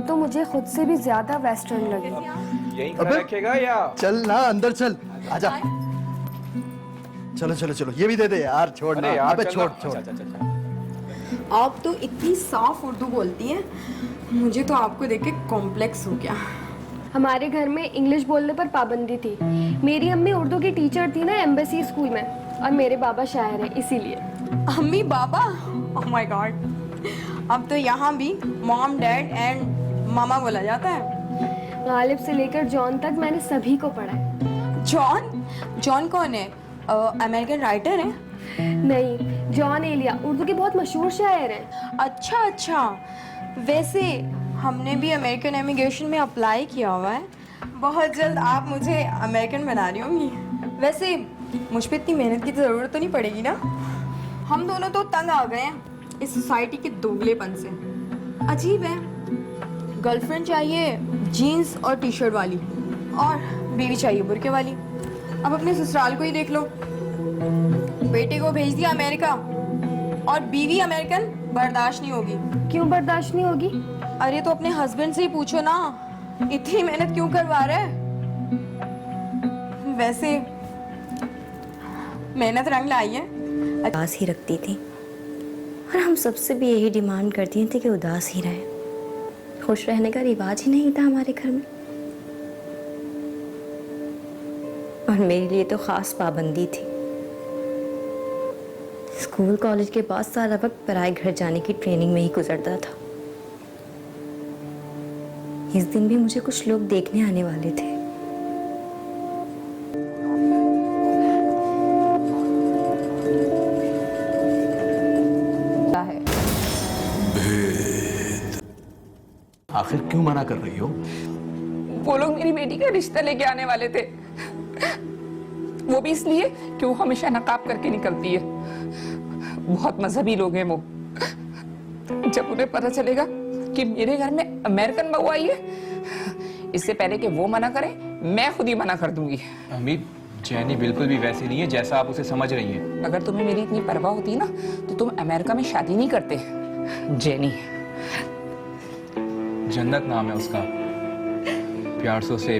तो मुझे खुद से भी ज्यादा वेस्टर्न लगी। यही खड़ा रखेगा या चल ना अंदर चल, आजा। चलो चलो चलो, ये भी दे दे यार, छोड़ ना। अरे यार अबे चल छोड़ ना। छोड़। अच्छा। आप तो इतनी साफ उर्दू बोलती हैं, मुझे तो आपको देख के कॉम्प्लेक्स हो गया। हमारे घर में इंग्लिश बोलने पर पाबंदी थी। मेरी अम्मी उर्दू की टीचर थी ना एम्बेसी स्कूल में, और मेरे बाबा शायर हैं, इसीलिए। अम्मी बाबा, ओह माय गॉड। अब तो यहाँ भी मॉम डैड एंड मामा बोला जाता है। गालिब से लेकर जॉन तक मैंने सभी को पढ़ा है। जॉन? जॉन कौन है? अमेरिकन राइटर है? नहीं, जॉन एलिया उर्दू के बहुत मशहूर शायर हैं। अच्छा अच्छा। वैसे हमने भी अमेरिकन इमिग्रेशन में अप्लाई किया हुआ है। बहुत जल्द आप मुझे अमेरिकन बना रही होंगी। वैसे मुझ पे इतनी मेहनत की ज़रूरत तो नहीं पड़ेगी ना? हम दोनों तो तंग आ गए हैं इस सोसाइटी के दोगलेपन से। अजीब है, गर्लफ्रेंड चाहिए जीन्स और टी शर्ट वाली, और बीवी चाहिए बुर्के वाली। अब अपने ससुराल को ही देख लो, बेटे को भेज दिया अमेरिका और बीवी अमेरिकन बर्दाश्त नहीं होगी। क्यों बर्दाश्त नहीं होगी? अरे तो अपने हस्बैंड से ही पूछो ना, इतनी मेहनत क्यों करवा रहा है? वैसे मेहनत रंग लाई है। उदास ही रखती थी, और हम सबसे भी यही डिमांड करती थी कि उदास ही रहे। खुश रहने का रिवाज ही नहीं था हमारे घर में, और मेरे लिए तो खास पाबंदी थी। स्कूल कॉलेज के बाद सारा वक्त पराए घर जाने की ट्रेनिंग में ही गुजरता था। इस दिन भी मुझे कुछ लोग देखने आने वाले थे। आखिर क्यों मना कर रही हो? वो लोग मेरी बेटी का रिश्ता लेके आने वाले थे, वो भी इसलिए कि वो हमेशा नकाब करके निकलती है। बहुत मजहबी लोग हैं वो। जब उन्हें पता चलेगा कि मेरे घर में अमेरिकन बहू आई है, इससे पहले कि वो मना करे, मैं खुद ही मना कर दूंगी। अम्मी, जैनी बिल्कुल भी वैसी नहीं है जैसा आप उसे समझ रही हैं। अगर तुम्हें मेरी इतनी परवाह होती ना, तो तुम अमेरिका में शादी नहीं करते। जेनी जन्नत नाम है उसका, प्यार से उसे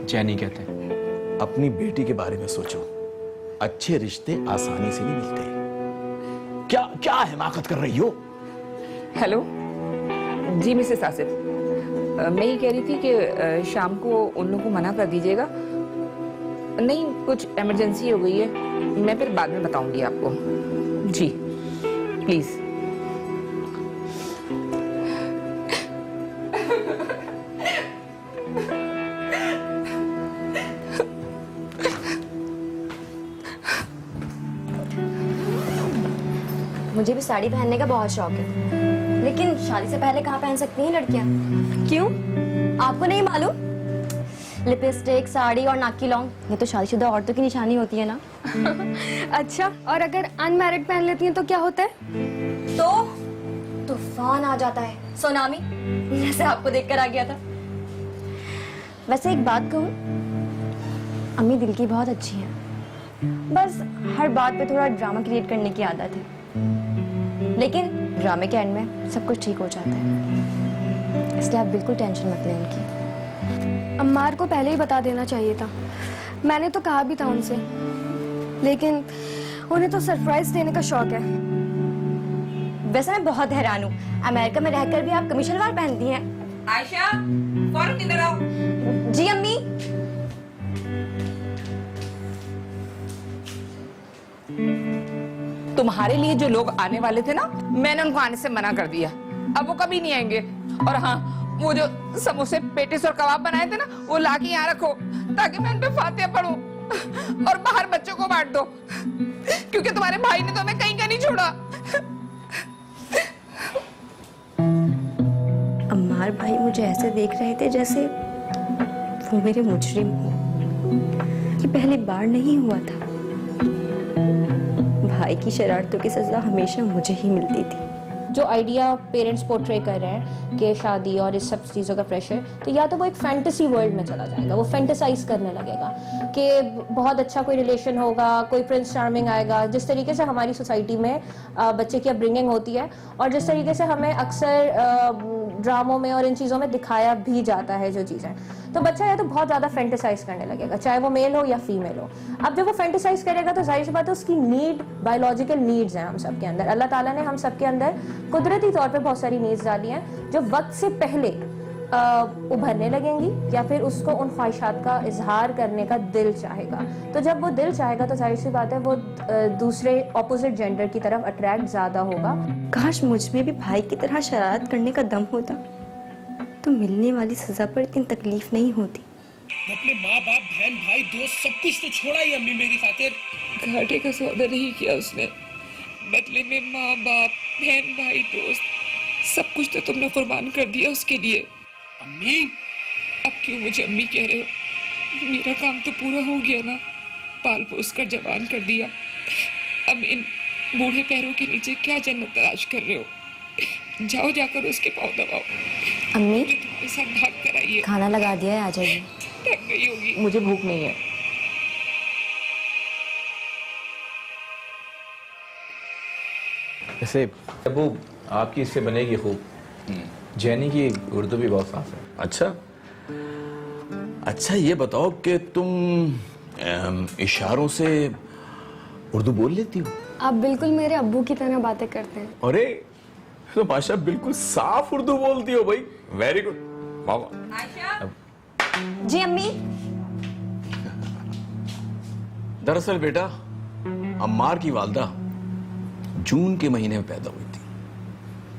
जैनी कहते हैं। अपनी बेटी के बारे में सोचो, अच्छे रिश्ते आसानी से नहीं मिलते। क्या क्या हिमाकत कर रही हो? हेलो जी मिसेस आसिफ, मैं ये कह रही थी कि शाम को उन लोगों को मना कर दीजिएगा। नहीं, कुछ इमरजेंसी हो गई है, मैं फिर बाद में बताऊंगी आपको। जी प्लीज। मुझे भी साड़ी पहनने का बहुत शौक है, लेकिन शादी से पहले कहाँ पहन सकती हैं लड़कियाँ? क्यों, आपको नहीं मालूम? लिपस्टिक, साड़ी और नाक की लौंग, ये तो शादीशुदा औरतों की निशानी होती है ना। अच्छा, और अगर अनमैरिड पहन लेती हैं तो क्या होता है? तो तूफान आ जाता है, सुनामी, जैसे आपको देखकर आ गया था। वैसे एक बात कहूँ, अम्मी दिल की बहुत अच्छी है, बस हर बात पे थोड़ा ड्रामा क्रिएट करने की आदत है, लेकिन ड्रामे के एंड में सब कुछ ठीक हो जाता है, इसलिए आप बिल्कुल टेंशन मत लें उनकी। अम्मार को पहले ही बता देना चाहिए था, मैंने तो कहा भी था उनसे, लेकिन उन्हें तो सरप्राइज देने का शौक है। वैसे मैं बहुत हैरान हूँ, अमेरिका में रहकर भी आप कमीज सलवार पहनती हैं। आयशा, फौरन इधर आओ। जी अम्मी। तुम्हारे लिए जो लोग आने वाले थे ना, मैंने उनको आने से मना कर दिया। अब वो कभी नहीं आएंगे। और हाँ, वो जो समोसे, पेटिस और कबाब बनाए थे ना, वो लाके यहाँ रखो, ताकि मैं उन पे फातिहा पढूं, और बाहर बच्चों को बांट दो, क्योंकि तुम्हारे भाई ने तो हमें कहीं का नहीं छोड़ा। अम्मार भाई मुझे ऐसे देख रहे थे जैसे वो मेरे मुजरिम हो। ये पहली बार नहीं हुआ था। भाई की शरारतों की सजा हमेशा मुझे ही मिलती थी। जो आइडिया पेरेंट्स पोर्ट्रे कर रहे हैं कि शादी और इस सब चीज़ों का प्रेशर, तो या तो वो एक फैंटेसी वर्ल्ड में चला जाएगा, वो फैंटेसाइज करने लगेगा कि बहुत अच्छा कोई रिलेशन होगा, कोई प्रिंस चार्मिंग आएगा, जिस तरीके से हमारी सोसाइटी में बच्चे की अपब्रिंगिंग होती है और जिस तरीके से हमें अक्सर ड्रामों में और इन चीज़ों में दिखाया भी जाता है जो चीज़ें। तो बच्चा या तो बहुत ज़्यादा फैंटेसाइज करने लगेगा, चाहे वो मेल हो या फीमेल हो। अब जब वो फैंटेसाइज करेगा तो जाहिर सी बात है उसकी नीड, बायोलॉजिकल नीड्स हैं हम सब के अंदर। अल्लाह ताला ने हम सब के अंदर कुदरती तौर पे बहुत सारी नीड्स डाली हैं जो वक्त से पहले उभरने लगेंगी या फिर उसको उन ख्वाहिशात का इजहार करने का दिल चाहेगा। तो जब वो दिल चाहेगा तो जाहिर सी बात है वो दूसरे ऑपोजिट जेंडर की तरफ अट्रैक्ट ज़्यादा होगा। काश मुझ में भी भाई की तरह शरारत करने का दम होता तो मिलने वाली सजा पर इतनी तकलीफ नहीं होती। अपने माँ बाप बहन भाई दोस्त सब कुछ तो छोड़ा ही अम्मी मेरी खातिर। घाटे का सौदा नहीं किया उसने, बदले में माँ बाप बहन भाई दोस्त सब कुछ तो तुमने कुर्बान कर दिया उसके लिए। अम्मी अब क्यों मुझे अम्मी कह रहे हो? मेरा काम तो पूरा हो गया ना, पाल पोस कर जवान कर दिया। अब इन बूढ़े पैरों के नीचे क्या जन्नत तलाश कर रहे हो? जाओ जाकर उसके पाँव दबाओ। अम्मी तुम्हारे साथ भाग कर आइए। खाना लगा दिया है, आ जाइए। थक गई होगी। मुझे भूख नहीं है। वैसे अबू आपकी इससे बनेगी खूब। जैनी की उर्दू भी बहुत साफ है। अच्छा अच्छा, ये बताओ कि तुम इशारों से उर्दू बोल लेती हो? आप बिल्कुल मेरे अब्बू की तरह बातें करते हैं। अरे तो माशा बिल्कुल साफ उर्दू बोलती हो भाई, वेरी गुड, वाह। जी अम्मी। दरअसल बेटा, अम्मार की वालदा जून के महीने में पैदा हुई थी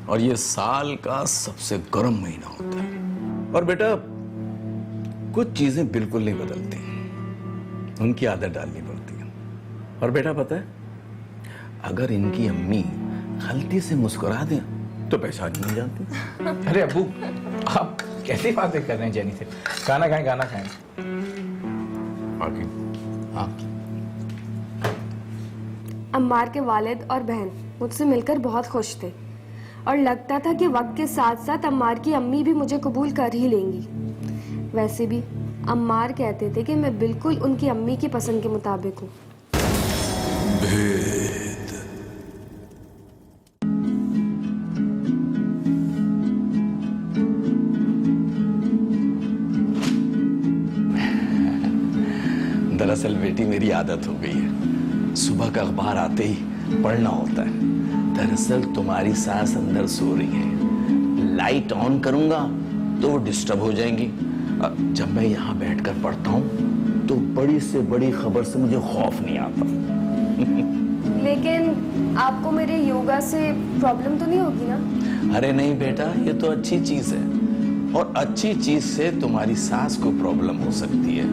और ये साल का सबसे गर्म महीना होता है। और बेटा कुछ चीजें बिल्कुल नहीं बदलती, उनकी आदत डालनी पड़ती है। और बेटा पता है, अगर इनकी अम्मी गलती से मुस्कुरा दें तो पहचान ही नहीं जाती। अरे अबू आप कैसी बातें कर रहे हैं जैनी से? गाना खाएं गाना खाएं। बाकी हाँ, अम्मार के वालिद और बहन मुझसे मिलकर बहुत खुश थे और लगता था कि वक्त के साथ साथ अम्मार की अम्मी भी मुझे कबूल कर ही लेंगी। वैसे भी अम्मार कहते थे कि मैं बिल्कुल उनकी अम्मी की पसंद के मुताबिक हूँ। दरअसल बेटी मेरी आदत हो गई है, सुबह का अखबार आते ही पढ़ना होता है। दरअसल तुम्हारी सास अंदर सो रही है, लाइट ऑन करूंगा तो वो डिस्टर्ब हो जाएंगी। जब मैं यहाँ बैठकर पढ़ता हूँ तो बड़ी से बड़ी खबर से मुझे खौफ नहीं आता। लेकिन आपको मेरे योगा से प्रॉब्लम तो नहीं होगी ना? अरे नहीं बेटा, ये तो अच्छी चीज है और अच्छी चीज से तुम्हारी सास को प्रॉब्लम हो सकती है।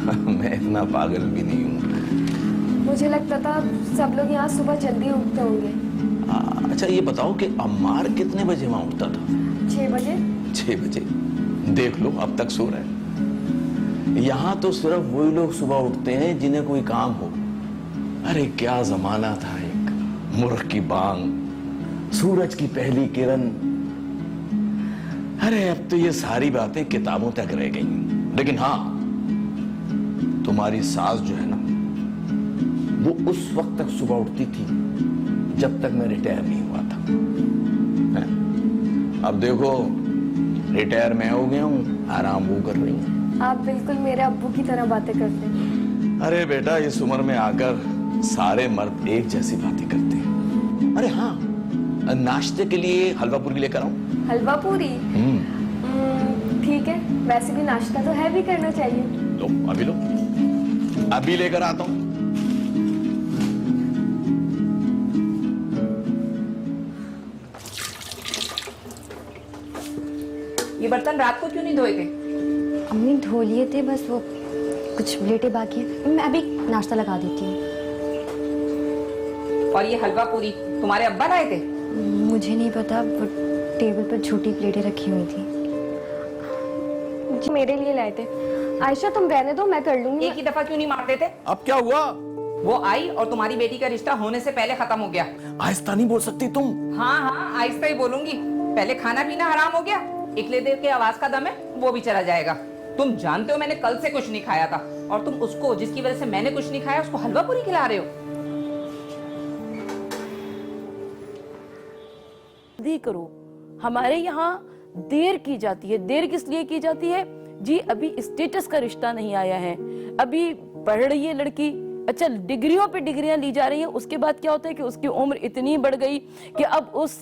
मैं इतना पागल भी नहीं हूँ। मुझे लगता था सब लोग यहाँ सुबह जल्दी उठते होंगे। अच्छा ये बताओ कि अम्मार कितने बजे वहां उठता था? 6 बजे। 6 बजे? देख लो अब तक सो रहा है। यहाँ तो सिर्फ वही लोग सुबह उठते हैं जिन्हें कोई काम हो। अरे क्या जमाना था, एक मुर्ख की बांग, सूरज की पहली किरण। अरे अब तो ये सारी बातें किताबों तक रह गई। लेकिन हाँ, तुम्हारी सास जो है ना, वो उस वक्त तक सुबह उठती थी जब तक मैं रिटायर नहीं हुआ था। है? अब देखो रिटायर मैं हो गया हूँ, आराम वो कर रही है। आप बिल्कुल मेरे अब्बू की तरह बातें करते हैं। अरे बेटा, इस उम्र में आकर सारे मर्द एक जैसी बातें करते हैं। अरे हाँ, नाश्ते के लिए हलवा पूरी लेकर आऊं? हलवा पूरी? ठीक है, वैसे भी नाश्ता तो है भी करना चाहिए। लो, अभी लेकर आता हूं। ये बर्तन रात को क्यों नहीं धोए थे? अम्मी धो लिए थे, बस वो कुछ प्लेटें बाकी है। मैं अभी नाश्ता लगा देती हूँ। और ये हलवा पूरी तुम्हारे अब्बा लाए थे? मुझे नहीं पता, वो टेबल पर छोटी प्लेटें रखी हुई थी। जी मेरे लिए लाए थे। आयशा तुम रहने दो, मैं कर लूंगी। एक ही दफा क्यों नहीं मारते थे? अब क्या हुआ? वो आई और तुम्हारी बेटी का रिश्ता होने से पहले खत्म हो गया। आहिस्ता नहीं बोल सकती तुम? हाँ हाँ आहिस्ता ही बोलूंगी। पहले खाना पीना हराम हो गया, इकले देर के आवाज का दम है वो भी चला जाएगा। तुम जानते हो मैंने कल से कुछ नहीं खाया था और तुम उसको जिसकी वजह से मैंने कुछ नहीं खाया उसको हलवा पूरी खिला रहे हो। करो, हमारे यहाँ देर की जाती है। देर किस लिए की जाती है जी? अभी स्टेटस का रिश्ता नहीं आया है, अभी पढ़ रही है लड़की, अच्छा डिग्रियों पे डिग्रियां ली जा रही हैं, उसके बाद क्या होता है कि उसकी उम्र इतनी बढ़ गई कि अब उस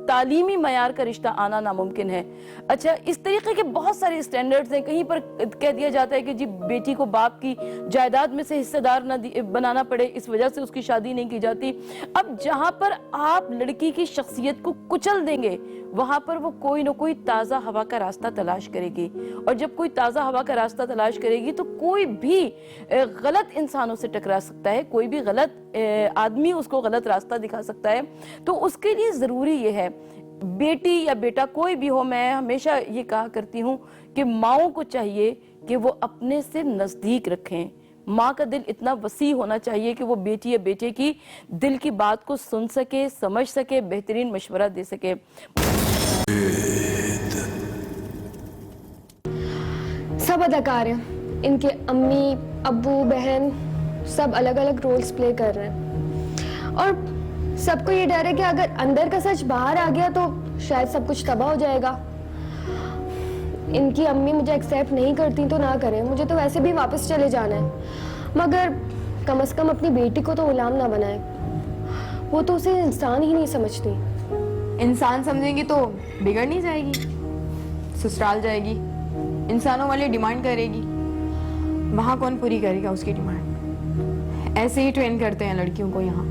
तालीमी मयार का रिश्ता आना नामुमकिन है। अच्छा इस तरीके के बहुत सारे स्टैंडर्ड्स हैं। कहीं पर कह दिया जाता है कि जी बेटी को बाप की जायदाद में से हिस्सेदार न बनाना पड़े, इस वजह से उसकी शादी नहीं की जाती। अब जहां पर आप लड़की की शख्सियत को कुचल देंगे वहां पर वो कोई ना कोई ताज़ा हवा का रास्ता तलाश करेगी, और जब कोई ताज़ा हवा का रास्ता तलाश करेगी तो कोई भी गलत इंसानों से टकरा सकता है, कोई भी गलत आदमी उसको गलत रास्ता दिखा सकता है। तो उसके लिए ज़रूरी ये है, बेटी या बेटा कोई भी हो, मैं हमेशा ये कहा करती हूँ कि माँओं को चाहिए कि वो अपने से नज़दीक रखें। माँ का दिल इतना वसी होना चाहिए कि वो बेटी या बेटे की दिल की बात को सुन सके, समझ सके, बेहतरीन मशवरा दे सके। सब अदाकार हैं, इनके अम्मी अब्बू बहन सब अलग अलग रोल्स प्ले कर रहे हैं और सबको ये डर है कि अगर अंदर का सच बाहर आ गया तो शायद सब कुछ तबाह हो जाएगा। इनकी अम्मी मुझे एक्सेप्ट नहीं करती तो ना करें, मुझे तो वैसे भी वापस चले जाना है, मगर कम से कम अपनी बेटी को तो गुलाम ना बनाए। वो तो उसे इंसान ही नहीं समझती। इंसान समझेंगी तो बिगड़ नहीं जाएगी, ससुराल जाएगी, इंसानों वाले डिमांड करेगी, वहां कौन पूरी करेगा उसकी डिमांड? ऐसे ही ट्रेन करते हैं लड़कियों को यहाँ।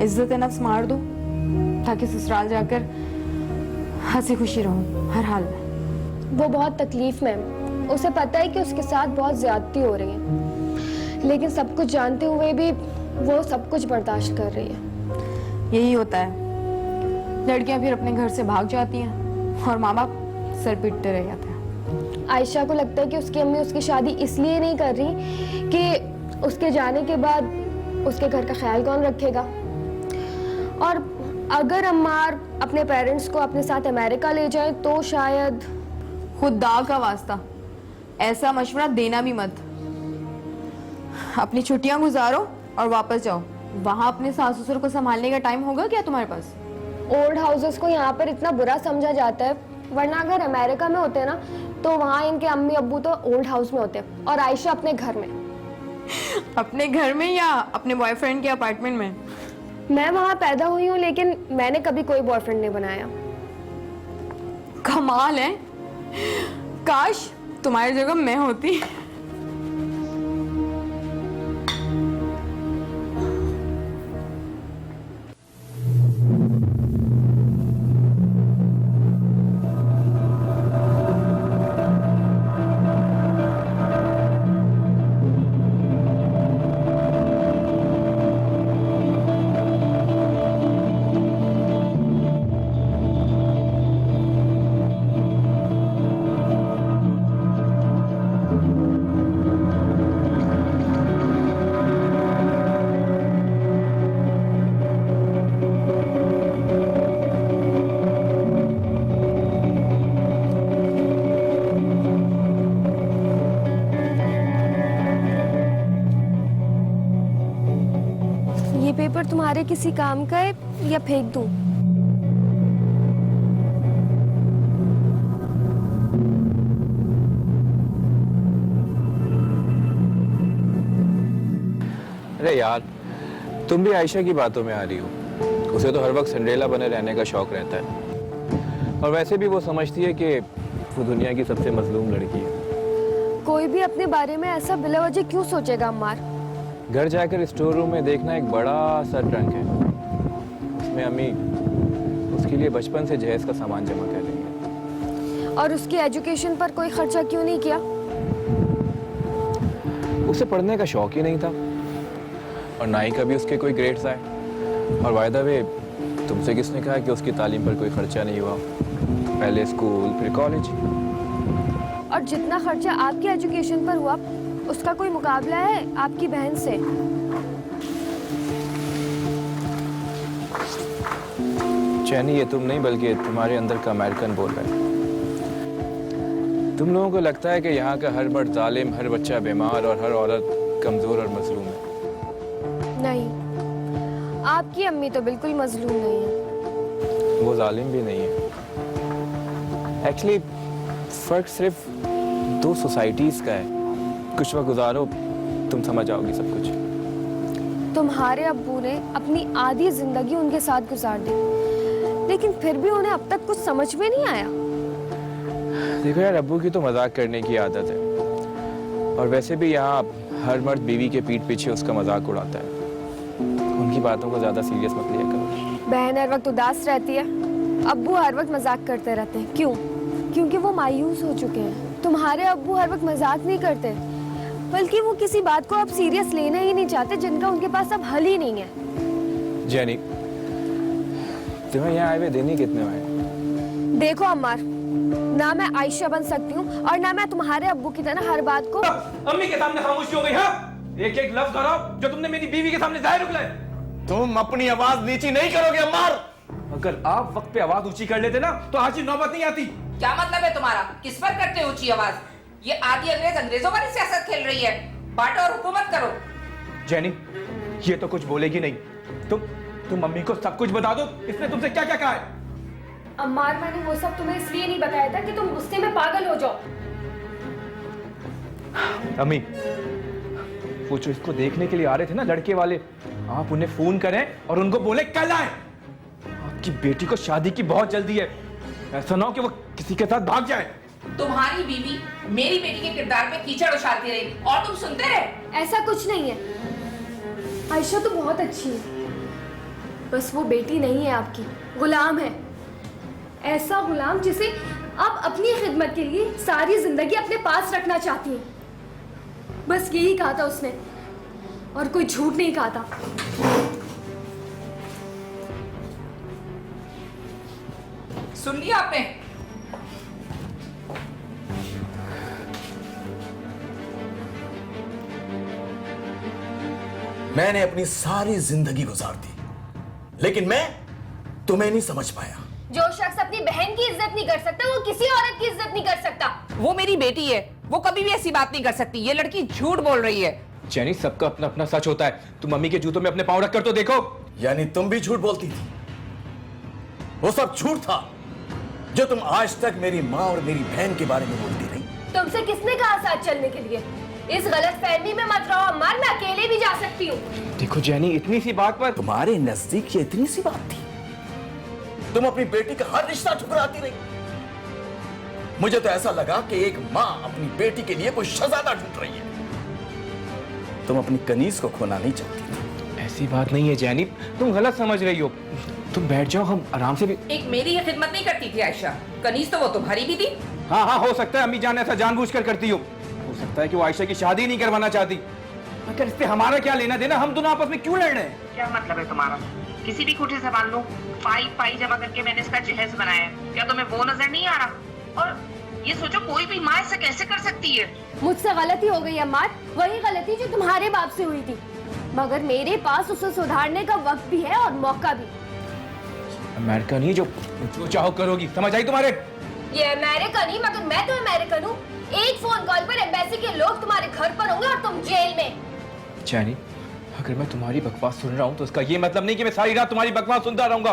इज्जत नफ्स मार दो ताकि ससुराल जाकर हंसी खुशी रहो हर हाल में। वो बहुत तकलीफ में है, उसे पता है कि उसके साथ बहुत ज्यादती हो रही है, लेकिन सब कुछ जानते हुए भी वो सब कुछ बर्दाश्त कर रही है। यही होता है, लड़कियां फिर अपने घर से भाग जाती हैं और माँ बाप सर पीटते रह जाते हैं। आयशा को लगता है कि उसकी अम्मी उसकी शादी इसलिए नहीं कर रही कि उसके जाने के बाद उसके घर का ख्याल कौन रखेगा, और अगर अम्मार अपने पेरेंट्स को अपने साथ अमेरिका ले जाए तो शायद। खुदा का वास्ता ऐसा मशवरा देना भी मत। अपनी छुट्टियां गुजारो और वापस जाओ। वहां अपने सास ससुर को संभालने का टाइम होगा क्या तुम्हारे पास? ओल्ड हाउसेस को यहाँ पर इतना बुरा समझा जाता है, वरना अगर अमेरिका में होते ना तो वहाँ इनके अम्मी अब्बू तो ओल्ड हाउस में होते और आयशा अपने घर में। अपने घर में या अपने बॉयफ्रेंड के अपार्टमेंट में? मैं वहाँ पैदा हुई हूँ, लेकिन मैंने कभी कोई बॉयफ्रेंड नहीं बनाया। कमाल है, काश तुम्हारी जगह मैं होती। ये पेपर तुम्हारे किसी काम का है या फेंक दूं? अरे यार, तुम भी आयशा की बातों में आ रही हो। उसे तो हर वक्त सिंड्रेला बने रहने का शौक रहता है, और वैसे भी वो समझती है कि वो दुनिया की सबसे मजलूम लड़की है। कोई भी अपने बारे में ऐसा बिलावजह क्यों सोचेगा अम्मार? घर जाकर स्टोर रूम में देखना, एक बड़ा सा ट्रंक है, उसमें अम्मी उसके लिए बचपन से जहेज का सामान जमा कर रही है। और उसकी एजुकेशन पर कोई खर्चा क्यों नहीं किया? उसे पढ़ने का शौक ही नहीं था, और ना ही कभी उसके कोई ग्रेड्स आए। और बाय द वे, तुमसे किसने कहा कि उसकी तालीम पर कोई खर्चा नहीं हुआ? पहले स्कूल, फिर कॉलेज। और जितना खर्चा आपकी एजुकेशन पर हुआ उसका कोई मुकाबला है आपकी बहन से? चैनी, ये तुम नहीं बल्कि तुम्हारे अंदर का अमेरिकन बोल रहा है। तुम लोगों को लगता है कि यहाँ का हर मर्द जालिम, हर बच्चा बीमार और हर औरत कमजोर और मजलूम है। नहीं, आपकी अम्मी तो बिल्कुल मजलूम नहीं है। वो जालिम भी नहीं है। एक्चुअली फर्क सिर्फ दो सोसाइटीज का है। कुछ वक्त गुजारो, तुम समझ आओगी सब कुछ। तुम्हारे अब्बू ने अपनी आधी जिंदगी उनके साथ गुजार दी, लेकिन फिर भी उन्हें अब तक कुछ समझ में नहीं आया। देखो यार, अब्बू की तो मजाक करने की आदत है, और वैसे भी यहाँ हर मर्द बीवी के पीठ पीछे उसका मजाक उड़ाता है। उनकी बातों को ज्यादा सीरियस मत लिया करो। बहन हर वक्त उदास रहती है, अब्बू हर वक्त मजाक करते रहते हैं। क्यों? क्योंकि वो मायूस हो चुके हैं। तुम्हारे अब्बू हर वक्त मजाक नहीं करते, बल्कि वो किसी बात को अब सीरियस लेना ही नहीं चाहते जिनका उनके पास अब हल ही नहीं है। जेनी, तुम्हें यहाँ आए हुए दिन ही कितने हुए? देखो अम्मार, ना मैं आयशा बन सकती हूँ और ना मैं तुम्हारे अब्बू की तरह हर बात को। अम्मी के सामने खामोशी हो गई। हाँ, एक एक लफ्ज दोहराओ जो तुमने मेरी बीवी के सामने जाहिर उगला है। तुम अपनी आवाज नीची नहीं करोगे अम्मार। अगर आप वक्त पे आवाज ऊंची कर लेते ना तो आज ये नौबत नहीं आती। क्या मतलब है तुम्हारा? किस पर करते हो ऊंची आवाज? ये आधी अंग्रेज अंग्रेजों वाली सियासत खेल रही है। बांटो और हुकूमत करो। जेनी, ये तो कुछ बोलेगी नहीं। तुम मम्मी को सब कुछ बता दो, इसने तुमसे क्या क्या कहा है। अम्मार, मैंने वो सब तुम्हें इसलिए नहीं बताया था कि तुम गुस्से में पागल हो जाओ। अम्मी, वो जो इसको देखने के लिए आ रहे थे ना लड़के वाले, आप उन्हें फोन करें और उनको बोले कल आए। आपकी बेटी को शादी की बहुत जल्दी है, ऐसा ना हो कि वो किसी के साथ भाग जाए। तुम्हारी बीवी मेरी बेटी के किरदार पे कीचड़ उछालती रही और तुम सुनते रहे। ऐसा कुछ नहीं है। आयशा तो बहुत अच्छी है, बस वो बेटी नहीं है आपकी, गुलाम है। ऐसा गुलाम जिसे आप अपनी खिदमत के लिए सारी जिंदगी अपने पास रखना चाहती हैं। बस यही कहा था उसने, और कोई झूठ नहीं कहा था। सुन लिया आपने? मैंने अपनी सारी जिंदगी गुजार दी, लेकिन मैं तुम्हें नहीं समझ पाया। जो शख्स अपनी बहन की इज्जत नहीं कर सकता, वो किसी औरत की इज्जत नहीं कर सकता। वो मेरी बेटी है, वो कभी भी ऐसी बात नहीं कर सकती। ये लड़की झूठ बोल रही है। जेनी, सबका अपना अपना सच होता है। तुम मम्मी के जूतों में अपने पाँव रख कर तो देखो। यानी तुम भी झूठ बोलती थी? वो सब झूठ था जो तुम आज तक मेरी माँ और मेरी बहन के बारे में बोलती रही। तुमसे किसने कहा साथ चलने के लिए? इस गलत फहमी में मत रहो अम्मार, मैं अकेले भी जा सकती हूँ। देखो जेनी, इतनी सी बात पर तुम्हारे नजदीक ये इतनी सी बात थी? तुम अपनी बेटी का हर रिश्ता ठुकराती रही। मुझे तो ऐसा लगा कि एक माँ अपनी बेटी के लिए कोई शहजादा ढूंढ रही है। तुम अपनी कनीज को खोना नहीं चाहती थी। ऐसी बात नहीं है जेनी, तुम गलत समझ रही हो। तुम बैठ जाओ, हम आराम से भी। एक मेरी ये खिदमत नहीं करती थी आयशा, कनीज तो वो तुम्हारी भी थी। हाँ हाँ, हो सकता है अम्मी जान ऐसा जानबूझकर करती हो सकता है कि वो आयशा की शादी नहीं करवाना चाहती, मगर इससे हमारा क्या लेना देना? हम दोनों आपस में क्यों लड़ रहे हैं? क्या मतलब है तुम्हारा? किसी भी कोठे से मान लो, पाई जमा करके मैंने इसका जहेज बनाया है। क्या तुम्हें वो नजर नहीं आ रहा? और ये सोचो, कोई भी माँ ऐसा कैसे कर सकती है? मुझसे गलती हो गई अम्मार, वही गलती जो तुम्हारे बाप से हुई थी, मगर मेरे पास उसे सुधारने का वक्त भी है और मौका भी। अमेरिकन ही जो चाहो करोगी, समझ आई तुम्हारे? ये अमेरिकन ही, मगर मैं तो अमेरिकन हूँ। एक फोन कॉल पर एम्बेसी के लोग तुम्हारे घर पर होंगे और तुम जेल में। चैनी, अगर मैं तुम्हारी बकवास सुन रहा हूँ तो इसका ये मतलब नहीं कि मैं सारी रात तुम्हारी बकवास सुनता रहूंगा।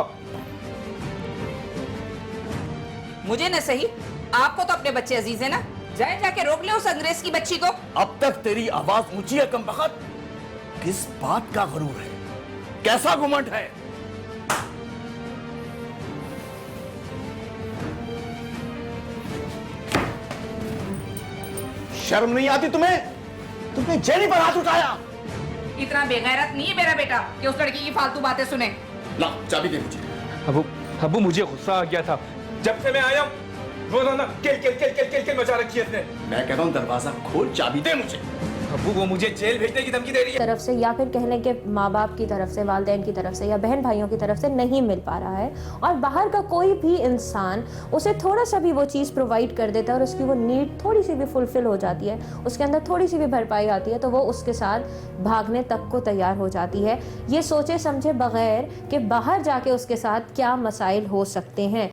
मुझे न सही, आपको तो अपने बच्चे अजीज है ना। जाके रोक ले उस अंग्रेज की बच्ची को। अब तक तेरी आवाज ऊंची है कमबख्त। किस बात का गरूर है? कैसा घुमंड है? शर्म नहीं आती तुम्हें? तुमने जेनी पर हाथ उठाया। इतना बेगैरत नहीं है मेरा बेटा कि उस लड़की की फालतू बातें सुने। ला चाबी दे मुझे। अबू मुझे गुस्सा आ गया था जब से मैं आया हूं। रोजाना किल मचा रखी है इसने। मैं कहता हूं दरवाजा खोल, चाबी दे मुझे। अब्बू वो मुझे जेल भेजने की धमकी दे रही है। तरफ से या फिर कह लें कि माँ बाप की तरफ से, वालिदैन की तरफ से या बहन भाइयों की तरफ से नहीं मिल पा रहा है, और बाहर का कोई भी इंसान उसे थोड़ा सा भी वो चीज़ प्रोवाइड कर देता है और उसकी वो नीड थोड़ी सी भी फुलफिल हो जाती है, उसके अंदर थोड़ी सी भी भरपाई आती है, तो वो उसके साथ भागने तक को तैयार हो जाती है, ये सोचे समझे बगैर कि बाहर जाके उसके साथ क्या मसाइल हो सकते हैं।